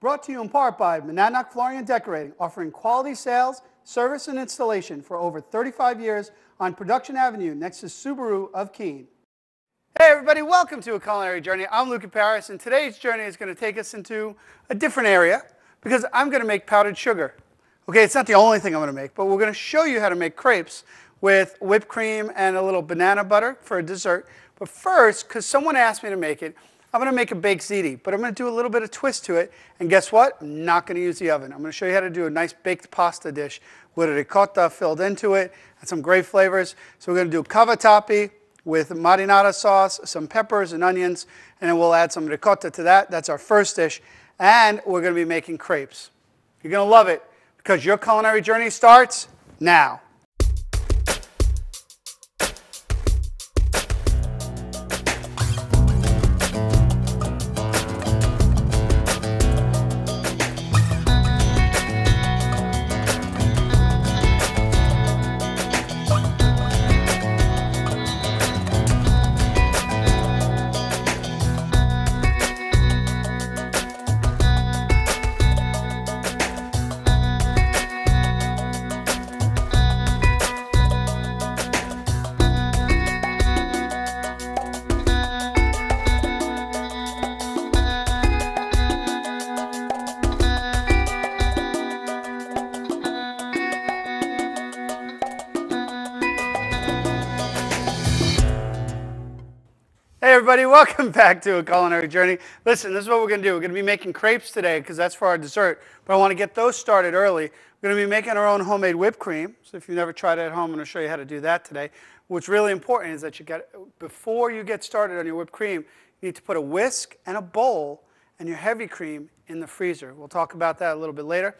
Brought to you in part by Marinara Flooring and Decorating, offering quality sales, service, and installation for over 35 years on Production Avenue next to Subaru of Keene. Hey everybody, welcome to A Culinary Journey. I'm Luca Paris, and today's journey is going to take us into a different area because I'm going to make powdered sugar. Okay, it's not the only thing I'm going to make, but we're going to show you how to make crepes with whipped cream and a little banana butter for a dessert. But first, because someone asked me to make it, I'm going to make a baked ziti, but I'm going to do a little bit of twist to it. And guess what? I'm not going to use the oven. I'm going to show you how to do a nice baked pasta dish with a ricotta filled into it and some great flavors. So we're going to do cavatapi with marinara sauce, some peppers and onions, and then we'll add some ricotta to that. That's our first dish. And we're going to be making crepes. You're going to love it because your culinary journey starts now. Hey everybody, welcome back to A Culinary Journey. Listen, this is what we're going to do. We're going to be making crepes today because that's for our dessert, but I want to get those started early. We're going to be making our own homemade whipped cream. So if you've never tried it at home, I'm going to show you how to do that today. What's really important is that before you get started on your whipped cream, you need to put a whisk and a bowl and your heavy cream in the freezer. We'll talk about that a little bit later.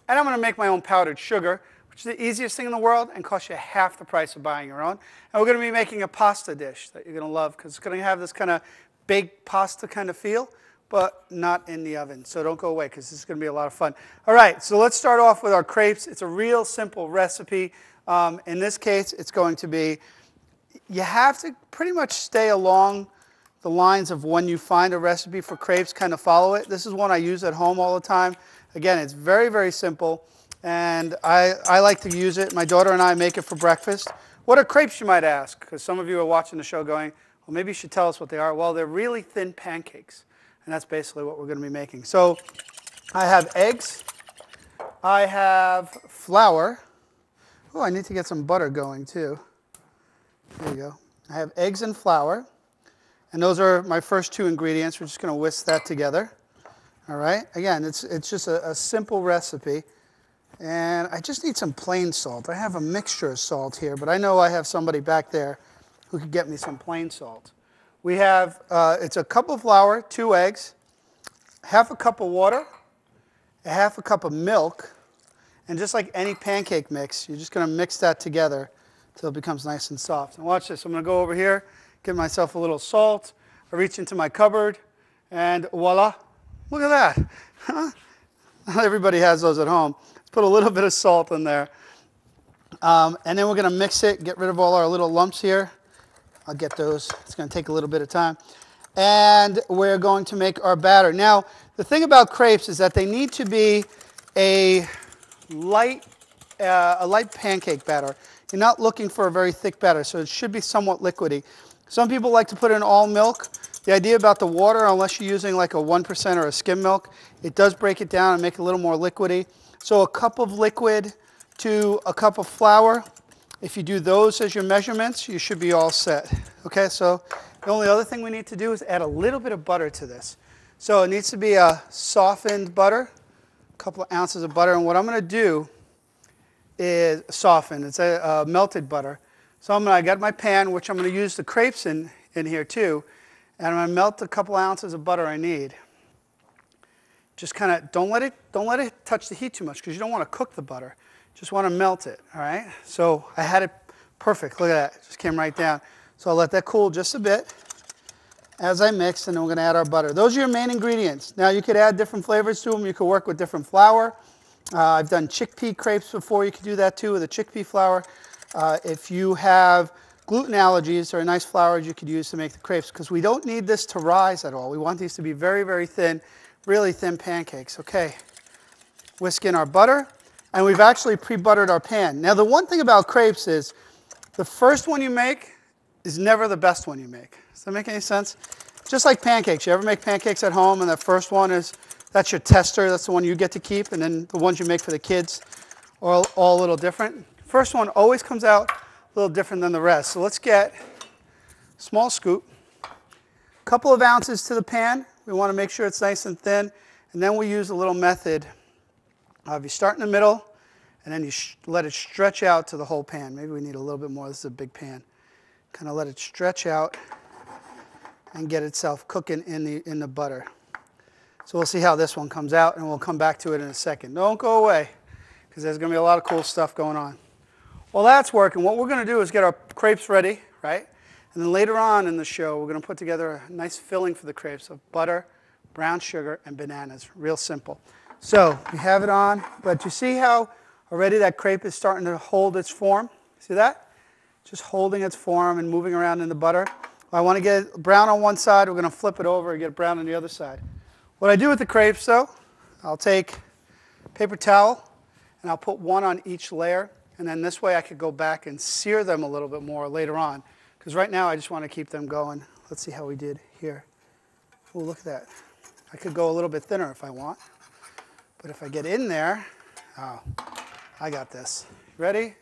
And I'm going to make my own powdered sugar, which is the easiest thing in the world and costs you half the price of buying your own. And we're going to be making a pasta dish that you're going to love because it's going to have this kind of baked pasta kind of feel, but not in the oven. So don't go away because this is going to be a lot of fun. All right, so let's start off with our crepes. It's a real simple recipe. In this case, it's going to be, you have to pretty much stay along the lines of when you find a recipe for crepes, kind of follow it. This is one I use at home all the time. Again, it's very, very simple. And I like to use it. My daughter and I make it for breakfast. What are crepes, you might ask? Because some of you are watching the show going, well, maybe you should tell us what they are. Well, they're really thin pancakes. And that's basically what we're going to be making. So I have eggs. I have flour. Oh, I need to get some butter going, too. There you go. I have eggs and flour. And those are my first two ingredients. We're just going to whisk that together. All right? Again, it's just a simple recipe. And I just need some plain salt. I have a mixture of salt here, but I know I have somebody back there who could get me some plain salt. We have, it's a cup of flour, 2 eggs, half a cup of water, a half a cup of milk, and just like any pancake mix, you're just going to mix that together until it becomes nice and soft. And watch this. I'm going to go over here, get myself a little salt. I reach into my cupboard, and voila. Look at that. Not everybody has those at home. Put a little bit of salt in there. And then we're going to mix it, get rid of all our little lumps here. I'll get those. It's going to take a little bit of time. And we're going to make our batter. Now, the thing about crepes is that they need to be a light pancake batter. You're not looking for a very thick batter, so it should be somewhat liquidy. Some people like to put in all milk. The idea about the water, unless you're using like a 1% or a skim milk, it does break it down and make it a little more liquidy. So a cup of liquid to a cup of flour. If you do those as your measurements, you should be all set. Okay, so the only other thing we need to do is add a little bit of butter to this. So it needs to be a softened butter, a couple of ounces of butter. And what I'm going to do is soften. It's a melted butter. So I got my pan, which I'm going to use the crepes in here too. And I'm going to melt a couple ounces of butter I need. Just kind of don't let it touch the heat too much because you don't want to cook the butter. Just want to melt it, all right? So I had it perfect. Look at that. It just came right down. So I'll let that cool just a bit as I mix, and then we're going to add our butter. Those are your main ingredients. Now you could add different flavors to them. You could work with different flour. I've done chickpea crepes before. You could do that too with a chickpea flour. If you have gluten allergies, there are nice flours you could use to make the crepes because we don't need this to rise at all. We want these to be very, very thin. really thin pancakes. Okay, whisk in our butter, and we've actually pre-buttered our pan. Now the one thing about crepes is the first one you make is never the best one you make. Does that make any sense? Just like pancakes. You ever make pancakes at home and that first one that's your tester, that's the one you get to keep, and then the ones you make for the kids are all a little different. First one always comes out a little different than the rest. So let's get a small scoop, a couple of ounces to the pan. We want to make sure it's nice and thin, and then we use a little method of you start in the middle, and then you let it stretch out to the whole pan. Maybe we need a little bit more. This is a big pan. Kind of let it stretch out and get itself cooking in the butter. So we'll see how this one comes out, and we'll come back to it in a second. Don't go away, because there's going to be a lot of cool stuff going on. While that's working, what we're going to do is get our crepes ready, right? And then later on in the show, we're going to put together a nice filling for the crepes of butter, brown sugar, and bananas. Real simple. So we have it on, but you see how already that crepe is starting to hold its form? See that? Just holding its form and moving around in the butter. I want to get it brown on one side. We're going to flip it over and get it brown on the other side. What I do with the crepes, though, I'll take a paper towel, and I'll put one on each layer. And then this way I could go back and sear them a little bit more later on. Because right now I just want to keep them going. Let's see how we did here. Oh, look at that. I could go a little bit thinner if I want. But if I get in there, oh, I got this. Ready?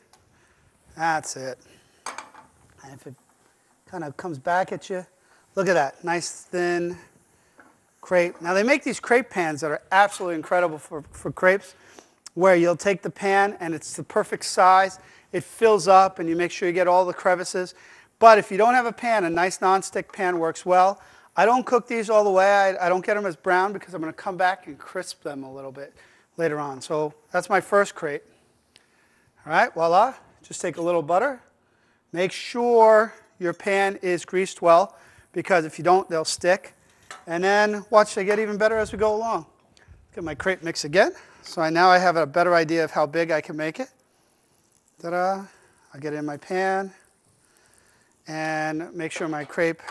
That's it. And if it kind of comes back at you, look at that. Nice thin crepe. Now they make these crepe pans that are absolutely incredible for crepes, where you'll take the pan and it's the perfect size. It fills up and you make sure you get all the crevices. But if you don't have a pan, a nice nonstick pan works well. I don't cook these all the way. I don't get them as brown because I'm going to come back and crisp them a little bit later on. So that's my first crepe. All right, voila. Just take a little butter. Make sure your pan is greased well, because if you don't, they'll stick. And then watch, they get even better as we go along. Get my crepe mix again. So now I have a better idea of how big I can make it. Ta-da. I'll get it in my pan and make sure my crepe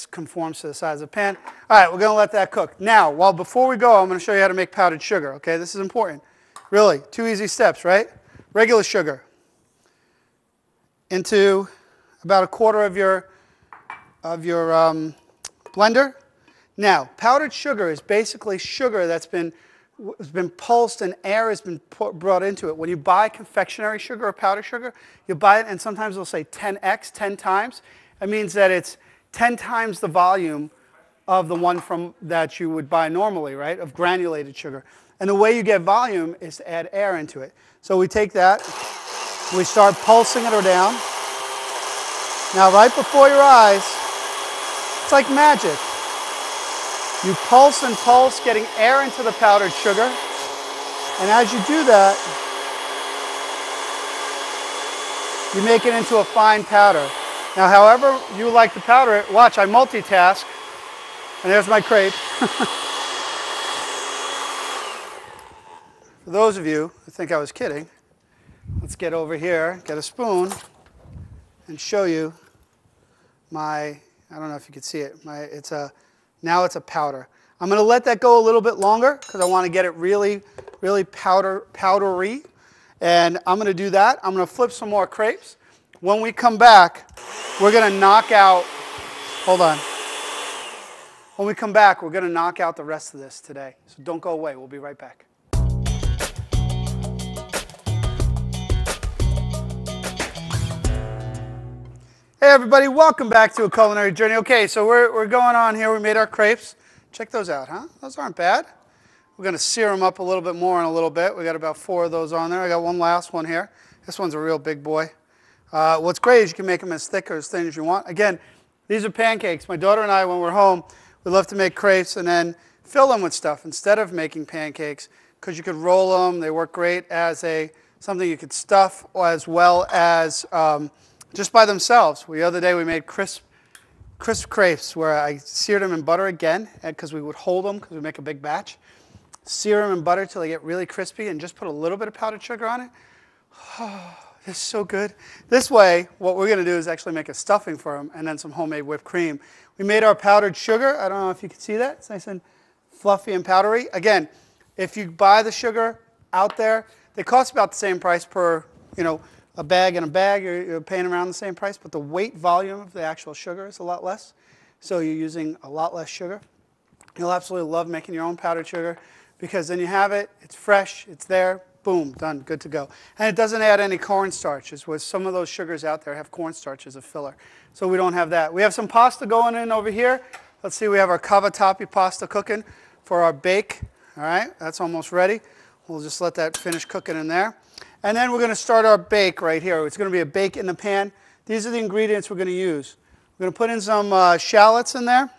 conforms to the size of the pan. All right, we're going to let that cook. Now, before we go, I'm going to show you how to make powdered sugar. Okay, this is important. Really, 2 easy steps, right? Regular sugar into about a quarter of your blender. Now, powdered sugar is basically sugar that's been pulsed and air has been brought into it. When you buy confectionery sugar or powdered sugar, you buy it and sometimes they'll say 10x, 10 times. That means that it's 10 times the volume of the one that you would buy normally, right, of granulated sugar. And the way you get volume is to add air into it. So we take that, we start pulsing it down. Now, right before your eyes, it's like magic. You pulse and pulse, getting air into the powdered sugar. And as you do that, you make it into a fine powder. Now, however you like to powder it, watch, I multitask. And there's my crepe. For those of you who think I was kidding, let's get over here, get a spoon, and show you I don't know if you can see it, now it's a powder. I'm going to let that go a little bit longer because I want to get it really, really powdery. And I'm going to do that. I'm going to flip some more crepes. When we come back, we're going to knock out, hold on. When we come back, we're going to knock out the rest of this today. So don't go away. We'll be right back. Hey everybody, welcome back to A Culinary Journey. Okay, so we're going on here. We made our crepes. Check those out, huh? Those aren't bad. We're going to sear them up a little bit more in a little bit. We got about 4 of those on there. I got one last one here. This one's a real big boy. What's great is you can make them as thick or as thin as you want. Again, these are pancakes. My daughter and I, when we're home, we love to make crepes and then fill them with stuff instead of making pancakes, because you could roll them. They work great as something you could stuff, as well as just by themselves. The other day we made crisp crepes where I seared them in butter again, because we would hold them because we make a big batch. Sear them in butter till they get really crispy and just put a little bit of powdered sugar on it. It's so good. This way, what we're going to do is actually make a stuffing for them and then some homemade whipped cream. We made our powdered sugar. I don't know if you can see that. It's nice and fluffy and powdery. Again, if you buy the sugar out there, they cost about the same price per, a bag and a bag. You're paying around the same price, but the weight volume of the actual sugar is a lot less. So you're using a lot less sugar. You'll absolutely love making your own powdered sugar because then you have it, it's fresh, it's there, boom, done, good to go. And it doesn't add any cornstarch, as with some of those sugars out there have cornstarch as a filler. So we don't have that. We have some pasta going in over here. Let's see, we have our Cavatapi pasta cooking for our bake. All right, that's almost ready. We'll just let that finish cooking in there. And then we're going to start our bake right here. It's going to be a bake in the pan. These are the ingredients we're going to use. We're going to put in some shallots in there.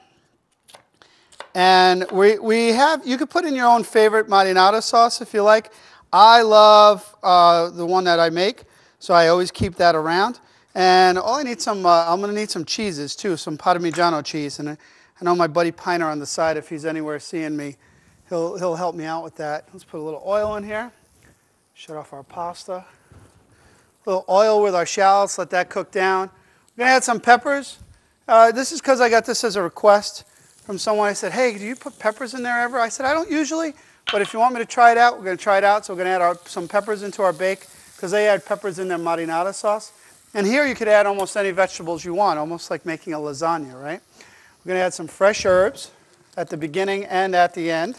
And you could put in your own favorite marinara sauce if you like. I love the one that I make, so I always keep that around. And I'm going to need some cheeses too, some Parmigiano cheese. And I know my buddy Piner on the side, if he's anywhere seeing me, he'll help me out with that. Let's put a little oil in here. Shut off our pasta. A little oil with our shallots, let that cook down. We're going to add some peppers. This is because I got this as a request from someone. I said, hey, do you put peppers in there ever? I said, I don't usually, but if you want me to try it out, we're going to try it out. So we're going to add some peppers into our bake because they add peppers in their marinara sauce. And here you could add almost any vegetables you want, almost like making a lasagna, right? We're going to add some fresh herbs at the beginning and at the end.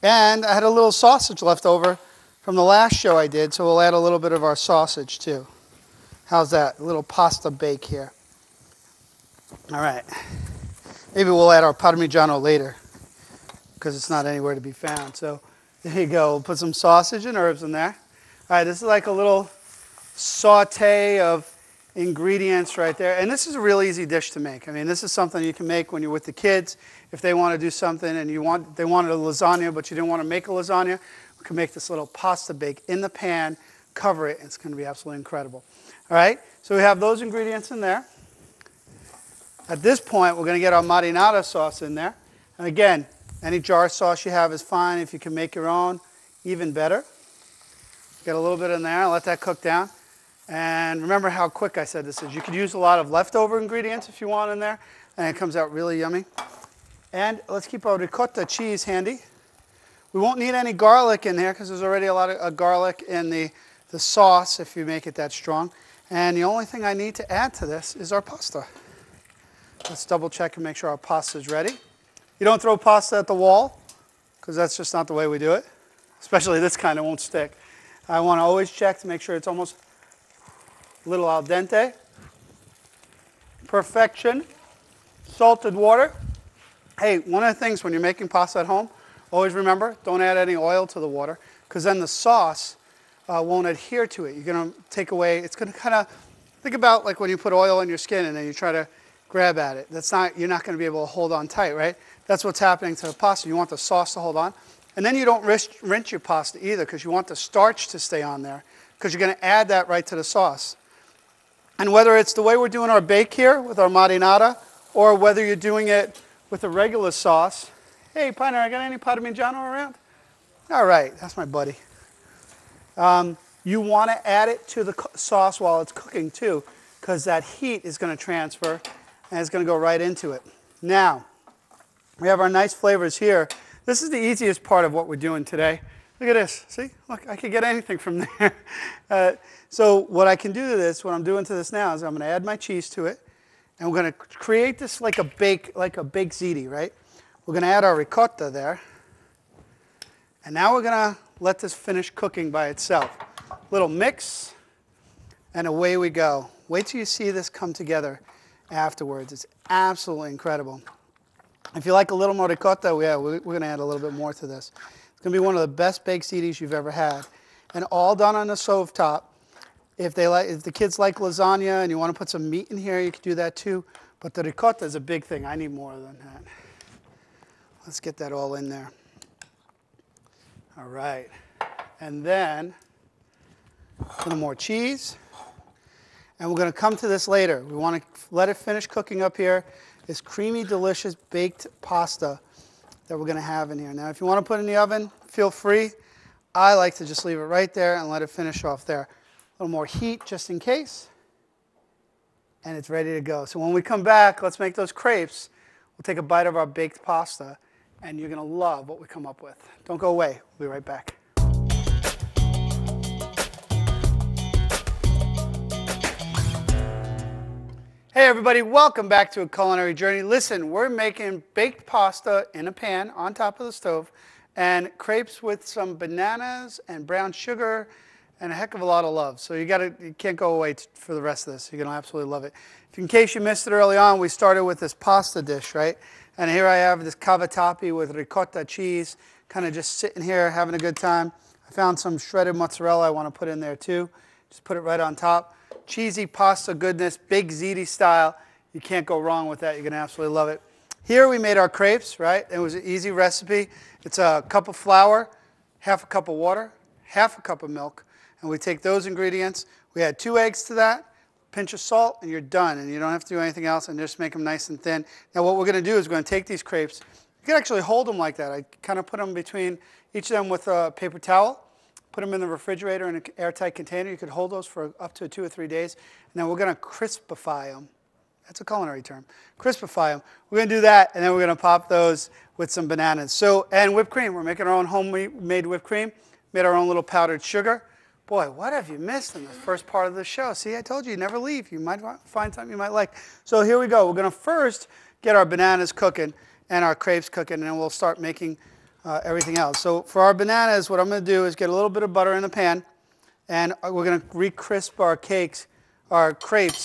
And I had a little sausage left over from the last show I did, so we'll add a little bit of our sausage too. How's that? A little pasta bake here. All right. Maybe we'll add our Parmigiano later because it's not anywhere to be found. So there you go. We'll put some sausage and herbs in there. All right, this is like a little saute of ingredients right there. And this is a real easy dish to make. I mean, this is something you can make when you're with the kids. If they want to do something and they wanted a lasagna, but you didn't want to make a lasagna, we can make this little pasta bake in the pan, cover it, and it's going to be absolutely incredible. All right, so we have those ingredients in there. At this point, we're going to get our marinara sauce in there. And again, any jar sauce you have is fine. If you can make your own, even better. Get a little bit in there, let that cook down. And remember how quick I said this is. You could use a lot of leftover ingredients if you want in there, and it comes out really yummy. And let's keep our ricotta cheese handy. We won't need any garlic in there because there's already a lot of garlic in the sauce if you make it that strong. And the only thing I need to add to this is our pasta. Let's double check and make sure our pasta is ready. You don't throw pasta at the wall because that's just not the way we do it. Especially this kind, it won't stick. I want to always check to make sure it's almost a little al dente. Perfection. Salted water. Hey, one of the things when you're making pasta at home, always remember, don't add any oil to the water because then the sauce won't adhere to it. You're going to take away, it's going to kind of, think about like when you put oil on your skin and then you try to grab at it. You're not going to be able to hold on tight, right? That's what's happening to the pasta. You want the sauce to hold on. And then you don't rinse your pasta either because you want the starch to stay on there because you're going to add that right to the sauce. And whether it's the way we're doing our bake here with our marinara or whether you're doing it with a regular sauce. Hey, Piner, I got any Parmigiano around? All right, that's my buddy. You want to add it to the sauce while it's cooking too because that heat is going to transfer and it's going to go right into it. Now, we have our nice flavors here. This is the easiest part of what we're doing today. Look at this. See? Look, I could get anything from there. So what I can do to this, what I'm doing to this now is I'm going to add my cheese to it. And we're going to create this like a baked ziti, right? We're going to add our ricotta there. And now we're going to let this finish cooking by itself. Little mix, and away we go. Wait till you see this come together afterwards. It's absolutely incredible. If you like a little more ricotta, we're going to add a little bit more to this. It's going to be one of the best baked zitis you've ever had. And all done on the stove top. If the kids like lasagna and you want to put some meat in here, you can do that too. But the ricotta is a big thing. I need more than that. Let's get that all in there. All right. And then a little more cheese. And we're going to come to this later. We want to let it finish cooking up here. This creamy, delicious baked pasta that we're going to have in here. Now, if you want to put it in the oven, feel free. I like to just leave it right there and let it finish off there. little more heat just in case. And it's ready to go. So when we come back, let's make those crepes. We'll take a bite of our baked pasta, and you're going to love what we come up with. Don't go away. We'll be right back. Hey everybody, welcome back to A Culinary Journey. Listen, we're making baked pasta in a pan on top of the stove and crepes with some bananas and brown sugar and a heck of a lot of love. So you can't go away for the rest of this. You're going to absolutely love it. In case you missed it early on, we started with this pasta dish, right? And here I have this Cavatapi with ricotta cheese, kind of just sitting here having a good time. I found some shredded mozzarella I want to put in there too. Just put it right on top. Cheesy pasta goodness, big Ziti style. You can't go wrong with that. You're going to absolutely love it. Here we made our crepes, right? It was an easy recipe. It's a cup of flour, half a cup of water, half a cup of milk. And we take those ingredients. We add 2 eggs to that, pinch of salt, and you're done. And you don't have to do anything else and just make them nice and thin. Now what we're going to do is we're going to take these crepes. You can actually hold them like that. I kind of put them between each of them with a paper towel. Put them in the refrigerator in an airtight container. You could hold those for up to 2 or 3 days. And then we're going to crispify them. That's a culinary term. Crispify them. We're going to do that, and then we're going to pop those with some bananas. And whipped cream. We're making our own homemade whipped cream. Made our own little powdered sugar. Boy, what have you missed in the first part of the show? See, I told you, never leave. You might find something you might like. So here we go. We're going to first get our bananas cooking and our crepes cooking, and then we'll start making everything else. So for our bananas, what I'm going to do is get a little bit of butter in the pan, and we're going to re-crisp our crepes,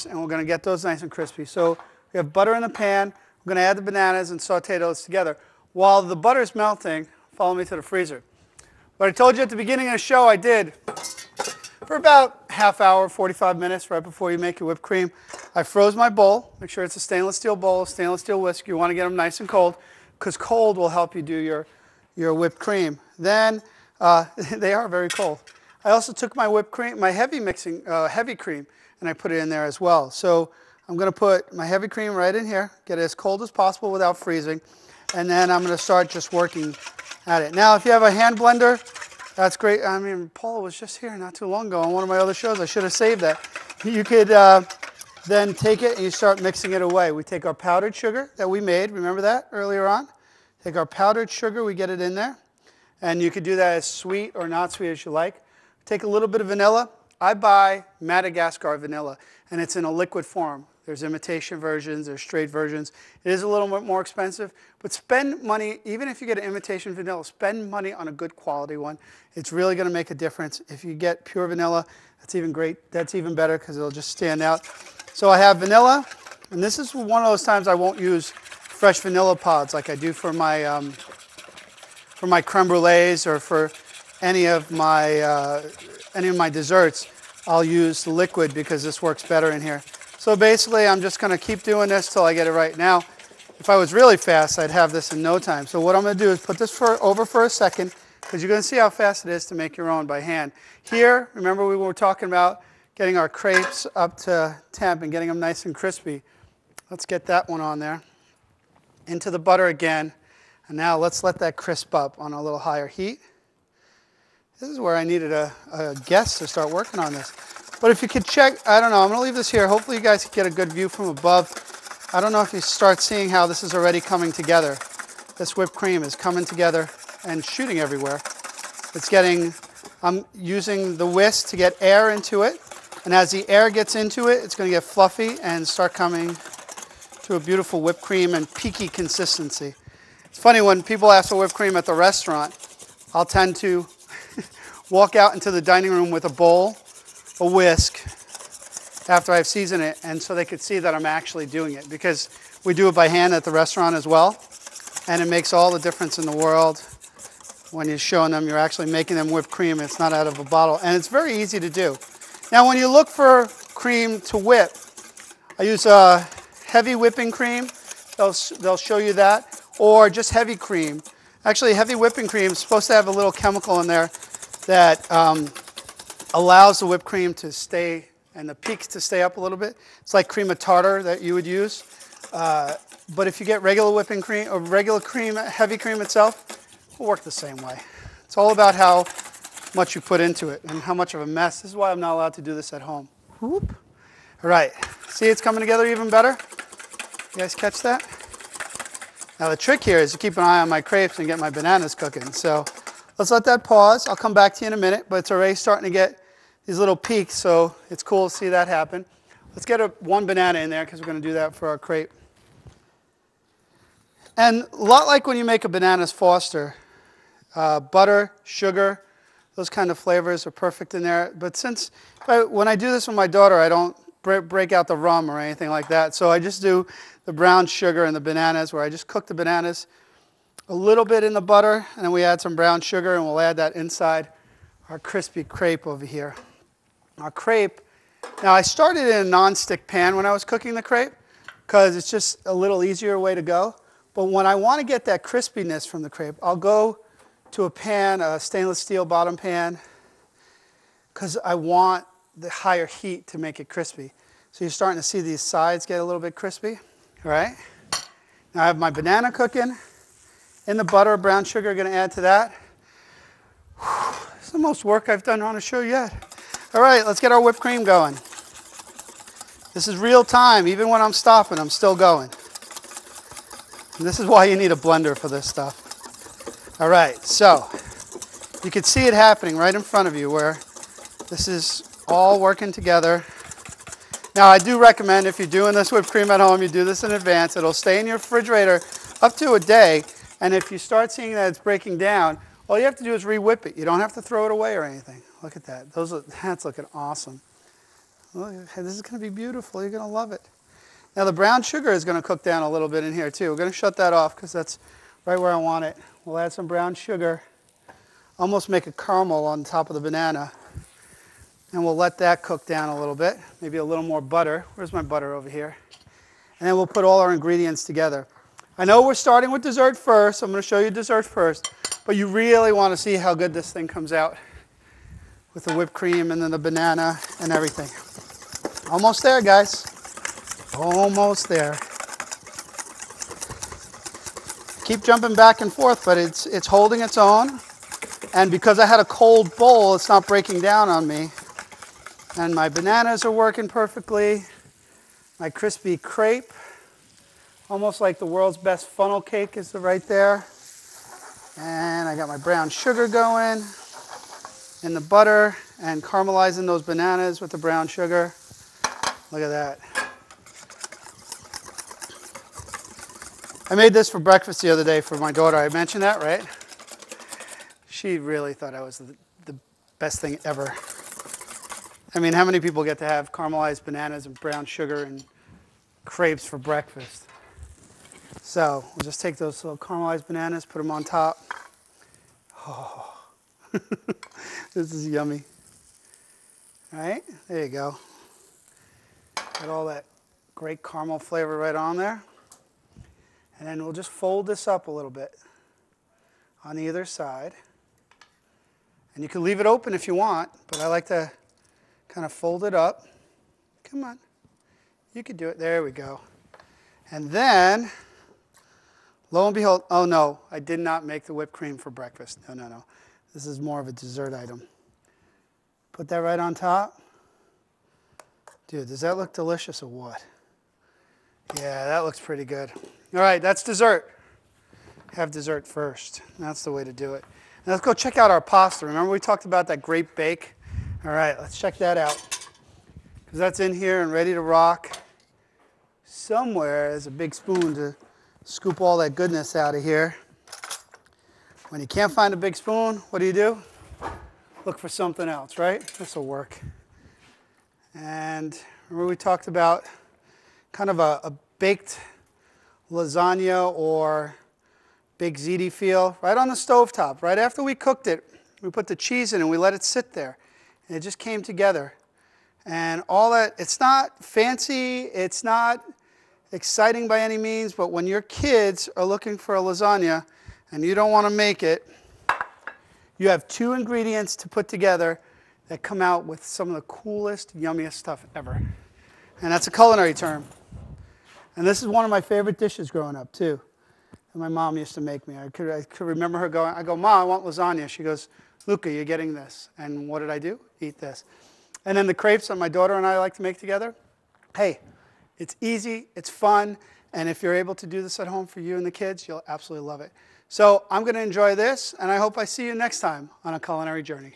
and we're going to get those nice and crispy. So we have butter in the pan. We're going to add the bananas and saute those together. While the butter is melting, follow me to the freezer. What I told you at the beginning of the show I did for about half hour, 45 minutes, right before you make your whipped cream. I froze my bowl. Make sure it's a stainless steel bowl, stainless steel whisk. You want to get them nice and cold, because cold will help you do your whipped cream. Then they are very cold. I also took my whipped cream, my heavy cream, and I put it in there as well. So I'm going to put my heavy cream right in here, get it as cold as possible without freezing, and then I'm going to start just working at it. Now, if you have a hand blender, that's great. I mean, Paul was just here not too long ago on one of my other shows. I should have saved that. You could then take it and you start mixing it away. We take our powdered sugar that we made. Remember that earlier on? Take our powdered sugar, we get it in there. And you could do that as sweet or not sweet as you like. Take a little bit of vanilla. I buy Madagascar vanilla, and it's in a liquid form. There's imitation versions, there's straight versions. It is a little bit more expensive, but spend money, even if you get an imitation vanilla, spend money on a good quality one. It's really going to make a difference. If you get pure vanilla, that's even great. That's even better because it'll just stand out. So I have vanilla, and this is one of those times I won't use fresh vanilla pods like I do for my creme brulees or for any of my desserts. I'll use the liquid because this works better in here. So basically, I'm just going to keep doing this till I get it right. Now, if I was really fast, I'd have this in no time. So what I'm going to do is put this over for a second, because you're going to see how fast it is to make your own by hand. Here, remember we were talking about getting our crepes up to temp and getting them nice and crispy. Let's get that one on there. Into the butter again. And now let's let that crisp up on a little higher heat. This is where I needed a guest to start working on this. But if you could check, I don't know, I'm going to leave this here. Hopefully you guys can get a good view from above. I don't know if you start seeing how this is already coming together. This whipped cream is coming together and shooting everywhere. I'm using the whisk to get air into it. And as the air gets into it, it's going to get fluffy and start coming to a beautiful whipped cream and peaky consistency. It's funny when people ask for whipped cream at the restaurant, I'll tend to walk out into the dining room with a bowl, a whisk, after I've seasoned it, and so they could see that I'm actually doing it, because we do it by hand at the restaurant as well, and it makes all the difference in the world when you're showing them you're actually making them whipped cream. It's not out of a bottle, and it's very easy to do. Now when you look for cream to whip, I use a heavy whipping cream. They'll show you that, or just heavy cream. Actually, heavy whipping cream is supposed to have a little chemical in there that allows the whipped cream to stay and the peaks to stay up a little bit. It's like cream of tartar that you would use. But if you get regular whipping cream or regular cream, heavy cream itself, it'll work the same way. It's all about how much you put into it and how much of a mess. This is why I'm not allowed to do this at home. Whoop. All right, see it's coming together even better? You guys catch that? Now the trick here is to keep an eye on my crepes and get my bananas cooking. So let's let that pause. I'll come back to you in a minute, but it's already starting to get these little peaks, so it's cool to see that happen. Let's get one banana in there because we're going to do that for our crepe. And a lot like when you make a bananas Foster, butter, sugar, those kind of flavors are perfect in there. But since when I do this with my daughter, I don't break out the rum or anything like that. So I just do the brown sugar and the bananas, where I just cook the bananas a little bit in the butter, and then we add some brown sugar, and we'll add that inside our crispy crepe over here. Our crepe, now I started in a non-stick pan when I was cooking the crepe because it's just a little easier way to go. But when I want to get that crispiness from the crepe, I'll go to a pan, a stainless steel bottom pan, because I want the higher heat to make it crispy. So you're starting to see these sides get a little bit crispy. All right. Now I have my banana cooking in the butter, brown sugar, going to add to that. Whew, this is the most work I've done on a show yet. All right, let's get our whipped cream going. This is real time. Even when I'm stopping, I'm still going. And this is why you need a blender for this stuff. All right, so you can see it happening right in front of you where this is all working together. Now, I do recommend if you're doing this whipped cream at home, you do this in advance. It'll stay in your refrigerator up to a day. And if you start seeing that it's breaking down, all you have to do is re-whip it. You don't have to throw it away or anything. Look at that. That's looking awesome. Look, this is going to be beautiful. You're going to love it. Now, the brown sugar is going to cook down a little bit in here, too. We're going to shut that off because that's right where I want it. We'll add some brown sugar, almost make a caramel on top of the banana. And we'll let that cook down a little bit. Maybe a little more butter. Where's my butter over here? And then we'll put all our ingredients together. I know we're starting with dessert first. I'm going to show you dessert first. But you really want to see how good this thing comes out with the whipped cream and then the banana and everything. Almost there, guys. Almost there. Keep jumping back and forth, but it's holding its own. And because I had a cold bowl, it's not breaking down on me. And my bananas are working perfectly. My crispy crepe, almost like the world's best funnel cake, is right there. And I got my brown sugar going in the butter and caramelizing those bananas with the brown sugar. Look at that. I made this for breakfast the other day for my daughter. I mentioned that, right? She really thought I was the best thing ever. I mean, how many people get to have caramelized bananas and brown sugar and crepes for breakfast? So we'll just take those little caramelized bananas, put them on top. Oh, this is yummy. All right, there you go. Got all that great caramel flavor right on there. And then we'll just fold this up a little bit on either side. And you can leave it open if you want, but I like to kind of fold it up. Come on. You can do it. There we go. And then, lo and behold, oh no, I did not make the whipped cream for breakfast. No, no, no. This is more of a dessert item. Put that right on top. Dude, does that look delicious or what? Yeah, that looks pretty good. All right, that's dessert. Have dessert first. That's the way to do it. Now let's go check out our pasta. Remember we talked about that grape bake? All right, let's check that out. Because that's in here and ready to rock. Somewhere there's a big spoon to scoop all that goodness out of here. When you can't find a big spoon, what do? Look for something else, right? This will work. And remember we talked about kind of a baked lasagna or big ziti feel right on the stovetop. Right after we cooked it, we put the cheese in and we let it sit there. And it just came together. And all that, it's not fancy, it's not exciting by any means, but when your kids are looking for a lasagna and you don't want to make it, you have two ingredients to put together that come out with some of the coolest, yummiest stuff ever. And that's a culinary term. And this is one of my favorite dishes growing up too. that my mom used to make me. I could remember her going, I go, "Mom, I want lasagna." She goes, "Luca, you're getting this." And what did I do? Eat this. And then the crepes that my daughter and I like to make together. Hey, it's easy, it's fun, and if you're able to do this at home for you and the kids, you'll absolutely love it. So I'm going to enjoy this, and I hope I see you next time on A Culinary Journey.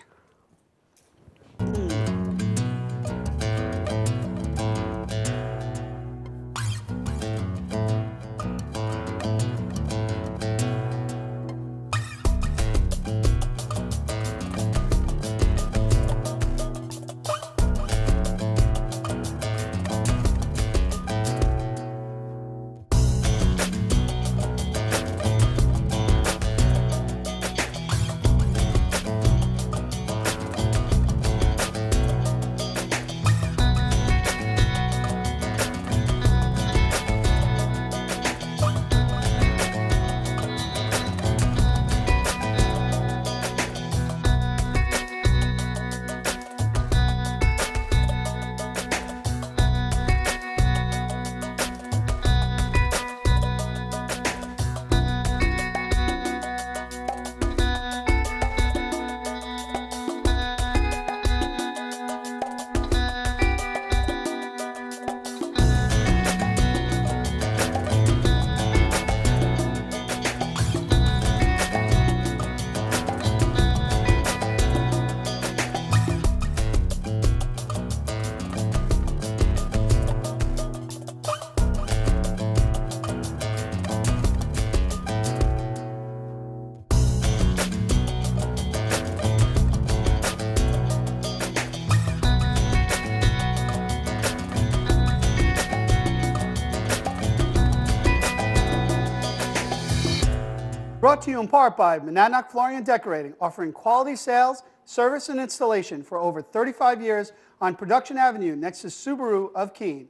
Brought to you in part by Monadnock Flooring and Decorating, offering quality sales, service, and installation for over 35 years on Production Avenue next to Subaru of Keene.